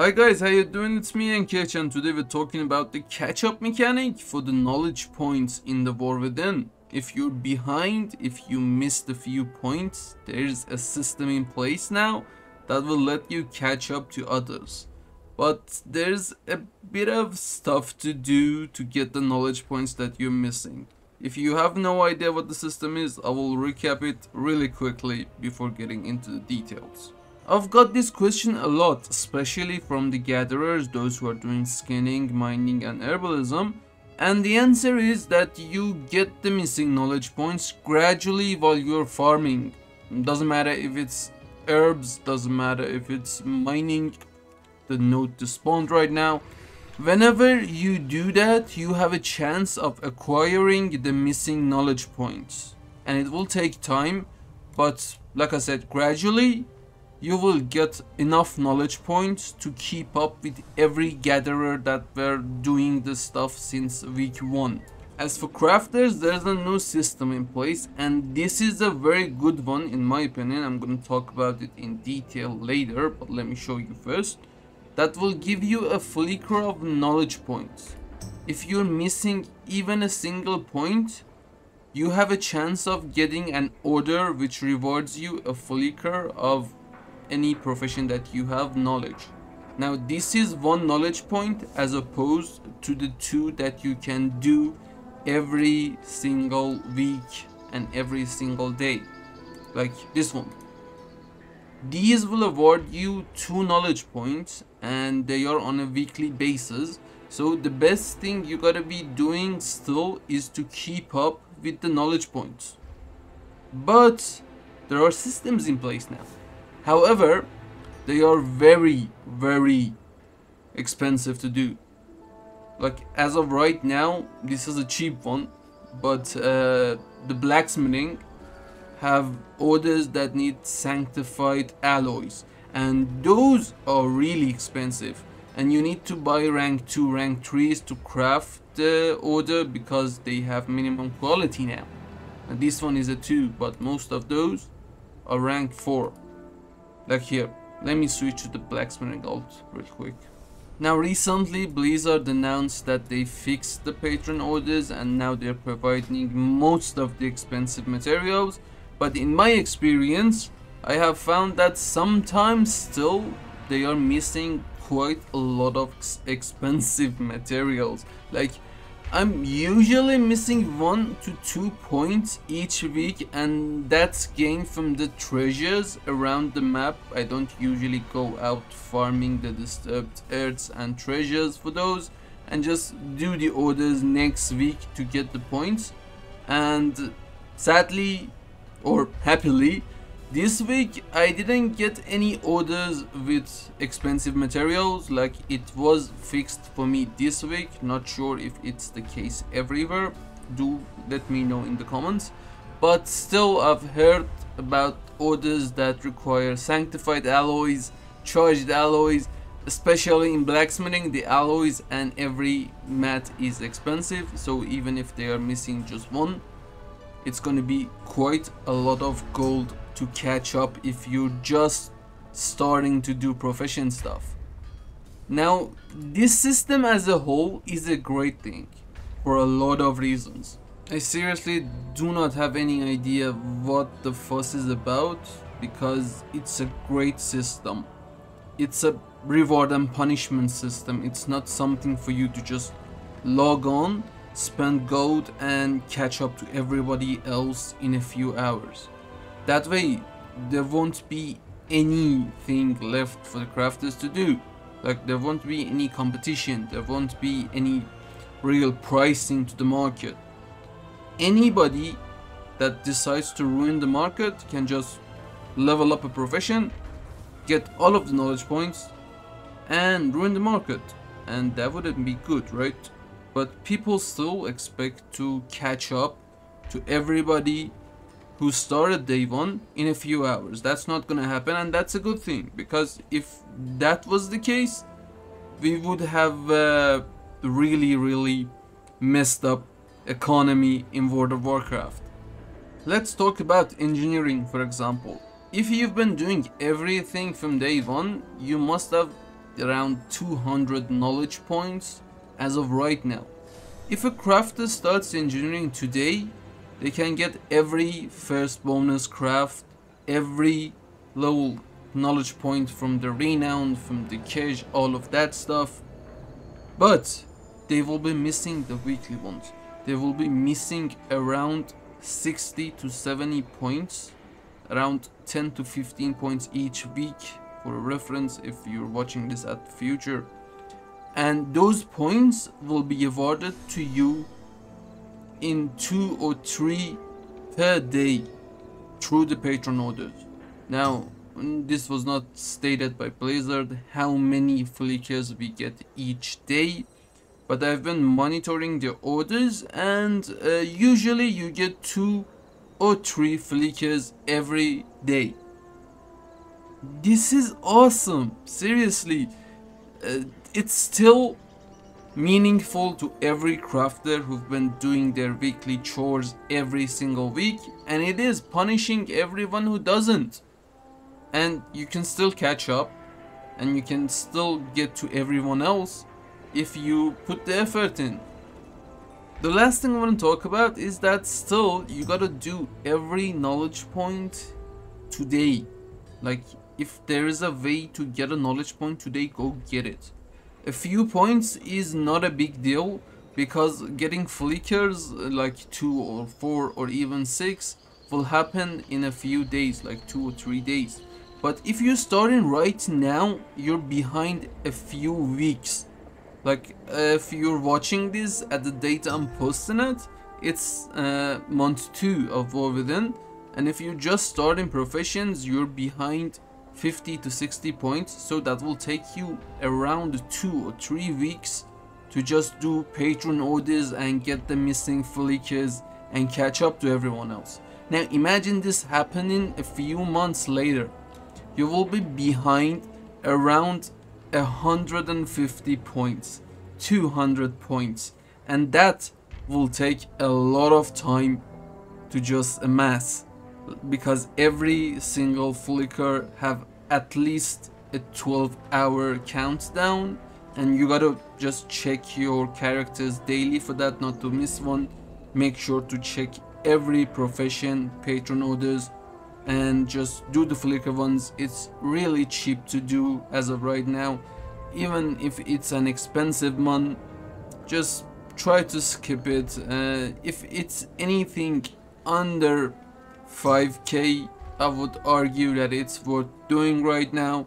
Hi guys, how you doing? It's me NKH, and today we're talking about the catch-up mechanic for the knowledge points in the War Within. If you're behind, if you missed a few points, there's a system in place now that will let you catch up to others. But there's a bit of stuff to do to get the knowledge points that you're missing. If you have no idea what the system is, I will recap it really quickly before getting into the details. I've got this question a lot, especially from the gatherers, those who are doing scanning, mining and herbalism, and the answer is that you get the missing knowledge points gradually while you're farming. Doesn't matter if it's herbs, doesn't matter if it's mining the node to spawn right now. Whenever you do that, you have a chance of acquiring the missing knowledge points, and it will take time, but like I said, gradually you will get enough knowledge points to keep up with every gatherer that were doing this stuff since week 1. As for crafters, there's a new system in place, and this is a very good one in my opinion. I'm going to talk about it in detail later, but let me show you first. That will give you a flicker of knowledge points. If you're missing even a single point, you have a chance of getting an order which rewards you a flicker of any profession that you have knowledge. Now this is 1 knowledge point as opposed to the 2 that you can do every single week and every single day, like this one. These will award you 2 knowledge points, and they are on a weekly basis. So the best thing you gotta be doing still is to keep up with the knowledge points. But there are systems in place now. However, they are very expensive to do. Like as of right now, this is a cheap one, but the blacksmithing have orders that need sanctified alloys, and those are really expensive, and you need to buy rank 2, rank 3s to craft the order because they have minimum quality now. And this one is a 2, but most of those are rank 4. Like here, let me switch to the blacksmithing alt real quick. Now recently Blizzard announced that they fixed the patron orders, and now they're providing most of the expensive materials, but in my experience I have found that sometimes still they are missing quite a lot of expensive materials. Like I'm usually missing 1 to 2 points each week, and that's gained from the treasures around the map. I don't usually go out farming the disturbed earths and treasures for those, and just do the orders next week to get the points. And sadly or happily, this week I didn't get any orders with expensive materials. Like it was fixed for me this week. Not sure if it's the case everywhere. Do let me know in the comments. But still, I've heard about orders that require sanctified alloys, charged alloys, especially in blacksmithing. The alloys and every mat is expensive, so even if they are missing just 1, it's gonna be quite a lot of gold to catch up if you're just starting to do profession stuff. Now this system as a whole is a great thing for a lot of reasons. I seriously do not have any idea what the fuss is about, because it's a great system. It's a reward and punishment system. It's not something for you to just log on, spend gold and catch up to everybody else in a few hours. That way there won't be anything left for the crafters to do. Like there won't be any competition, there won't be any real pricing to the market. Anybody that decides to ruin the market can just level up a profession, get all of the knowledge points and ruin the market, and that wouldn't be good, right? But people still expect to catch up to everybody who started day 1 in a few hours. That's not gonna happen, and that's a good thing, because if that was the case, we would have a really messed up economy in World of Warcraft. Let's talk about engineering, for example. If you've been doing everything from day 1, you must have around 200 knowledge points as of right now. If a crafter starts engineering today, they can get every first bonus craft, every level knowledge point from the renown, from the cache, all of that stuff. But they will be missing the weekly ones. They will be missing around 60 to 70 points, around 10 to 15 points each week, for a reference if you're watching this at the future. And those points will be awarded to you in 2 or 3 per day through the patron orders. Now, this was not stated by Blizzard how many flickers we get each day, but I've been monitoring the orders, and usually you get 2 or 3 flickers every day. This is awesome, seriously. It's still meaningful to every crafter who've been doing their weekly chores every single week, and it is punishing everyone who doesn't. And you can still catch up, and you can still get to everyone else if you put the effort in. The last thing I want to talk about is that still you gotta do every knowledge point today. Like, if there is a way to get a knowledge point today, go get it. A few points is not a big deal, because getting flickers like 2 or 4 or even 6 will happen in a few days, like 2 or 3 days. But if you're starting right now, you're behind a few weeks. Like, if you're watching this at the date I'm posting it, it's month 2 of WoW Within, and if you're just starting professions, you're behind 50 to 60 points, so that will take you around 2 or 3 weeks to just do patron orders and get the missing flickers and catch up to everyone else. Now imagine this happening a few months later. You will be behind around 150 points, 200 points, and that will take a lot of time to just amass, because every single flicker have at least a 12-hour countdown, and you gotta just check your characters daily for that, not to miss one. Make sure to check every profession patron orders and just do the flicker ones. It's really cheap to do as of right now. Even if it's an expensive one, just try to skip it. If it's anything under 5k, I would argue that it's worth doing right now,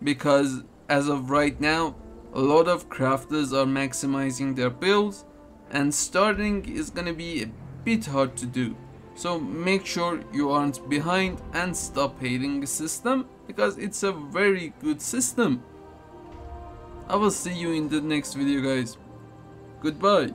because as of right now a lot of crafters are maximizing their builds, and starting is gonna be a bit hard to do. So make sure you aren't behind and stop hating the system, because it's a very good system. I will see you in the next video, guys. Goodbye.